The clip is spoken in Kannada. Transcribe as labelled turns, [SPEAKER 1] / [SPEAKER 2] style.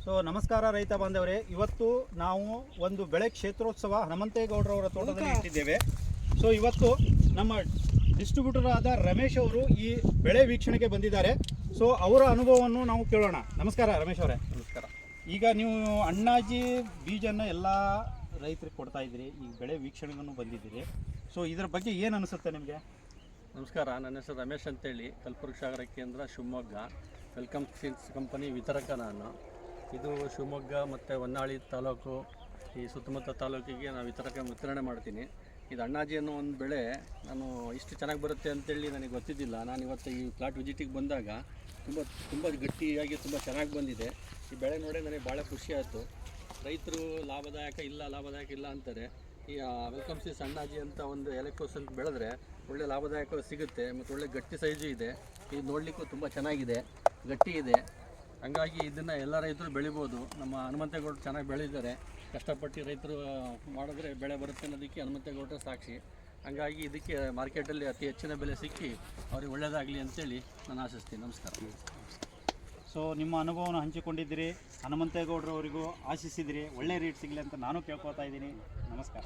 [SPEAKER 1] ಸೊ ನಮಸ್ಕಾರ ರೈತ ಬಾಂಧವರೇ, ಇವತ್ತು ನಾವು ಒಂದು ಬೆಳೆ ಕ್ಷೇತ್ರೋತ್ಸವ ಹನುಮಂತೇಗೌಡರವರ ತೋಟದಲ್ಲಿ ಇಟ್ಟಿದ್ದೇವೆ. ಸೊ ಇವತ್ತು ನಮ್ಮ ಡಿಸ್ಟ್ರಿಬ್ಯೂಟರ್ ಆದ ರಮೇಶ್ ಅವರು ಈ ಬೆಳೆ ವೀಕ್ಷಣೆಗೆ ಬಂದಿದ್ದಾರೆ. ಸೊ ಅವರ ಅನುಭವವನ್ನು ನಾವು ಕೇಳೋಣ. ನಮಸ್ಕಾರ ರಮೇಶ್ ಅವರೇ.
[SPEAKER 2] ನಮಸ್ಕಾರ.
[SPEAKER 1] ಈಗ ನೀವು ಅಣ್ಣಾಜಿ ಬೀಜನ ಎಲ್ಲ ರೈತರಿಗೆ ಕೊಡ್ತಾ ಇದ್ದೀರಿ, ಈ ಬೆಳೆ ವೀಕ್ಷಣೆಗೂ ಬಂದಿದ್ದೀರಿ. ಸೊ ಇದರ ಬಗ್ಗೆ ಏನು ಅನಿಸುತ್ತೆ ನಿಮಗೆ?
[SPEAKER 2] ನಮಸ್ಕಾರ, ನನ್ನ ಹೆಸರು ರಮೇಶ್ ಅಂತೇಳಿ, ಕಲ್ಪವೃಕ್ಷ ಸಾಗರ ಕೇಂದ್ರ ಶಿವಮೊಗ್ಗ, ವೆಲ್ಕಮ್ ಸೀಡ್ಸ್ ಕಂಪನಿ ವಿತರಕ ನಾನು. ಇದು ಶಿವಮೊಗ್ಗ ಮತ್ತು ಹೊನ್ನಾಳಿ ತಾಲೂಕು, ಈ ಸುತ್ತಮುತ್ತ ತಾಲೂಕಿಗೆ ನಾನು ವಿತರಣೆ ಮಾಡ್ತೀನಿ. ಇದು ಅಣ್ಣಾಜಿ ಅನ್ನೋ ಒಂದು ಬೆಳೆ ನಾನು ಇಷ್ಟು ಚೆನ್ನಾಗಿ ಬರುತ್ತೆ ಅಂತೇಳಿ ನನಗೆ ಗೊತ್ತಿದ್ದಿಲ್ಲ. ನಾನು ಇವತ್ತು ಈ ಪ್ಲಾಟ್ ವಿಸಿಟಿಗೆ ಬಂದಾಗ ತುಂಬ ಗಟ್ಟಿಯಾಗಿ ತುಂಬ ಚೆನ್ನಾಗಿ ಬಂದಿದೆ. ಈ ಬೆಳೆ ನೋಡಿ ನನಗೆ ಭಾಳ ಖುಷಿ ಆಯಿತು. ರೈತರು ಲಾಭದಾಯಕ ಇಲ್ಲ ಅಂತಾರೆ. ಈ ವೆಲ್ಕಮ್ ಸೀಡ್ಸ್ ಅಣ್ಣಾಜಿ ಅಂತ ಒಂದು ಎಲೆಕೋಸ್ ಅಂತ ಬೆಳೆದ್ರೆ ಒಳ್ಳೆ ಲಾಭದಾಯಕ ಸಿಗುತ್ತೆ ಮತ್ತು ಒಳ್ಳೆ ಗಟ್ಟಿ ಸೈಜು ಇದೆ. ಇದು ನೋಡಲಿಕ್ಕೂ ತುಂಬ ಚೆನ್ನಾಗಿದೆ, ಗಟ್ಟಿ ಇದೆ. ಹಂಗಾಗಿ ಇದನ್ನು ಎಲ್ಲ ರೈತರು ಬೆಳಿಬೋದು. ನಮ್ಮ ಹನುಮಂತೇಗೌಡರು ಚೆನ್ನಾಗಿ ಬೆಳೆದಿದ್ದಾರೆ. ಕಷ್ಟಪಟ್ಟು ರೈತರು ಮಾಡಿದ್ರೆ ಬೆಳೆ ಬರುತ್ತೆ ಅನ್ನೋದಕ್ಕೆ ಹನುಮಂತೇಗೌಡರ ಸಾಕ್ಷಿ. ಹಂಗಾಗಿ ಇದಕ್ಕೆ ಮಾರ್ಕೆಟಲ್ಲಿ ಅತಿ ಹೆಚ್ಚಿನ ಬೆಲೆ ಸಿಕ್ಕಿ ಅವ್ರಿಗೆ ಒಳ್ಳೆಯದಾಗಲಿ ಅಂತೇಳಿ ನಾನು ಆಶಿಸ್ತೀನಿ. ನಮಸ್ಕಾರ.
[SPEAKER 1] ಸೊ ನಿಮ್ಮ ಅನುಭವವನ್ನು ಹಂಚಿಕೊಂಡಿದ್ದೀರಿ, ಹನುಮಂತೇಗೌಡರವರಿಗೂ ಆಶಿಸಿದಿರಿ ಒಳ್ಳೆ ರೇಟ್ ಸಿಗಲಿ ಅಂತ ನಾನು ಕೇಳ್ಕೊತಾ ಇದ್ದೀನಿ. ನಮಸ್ಕಾರ.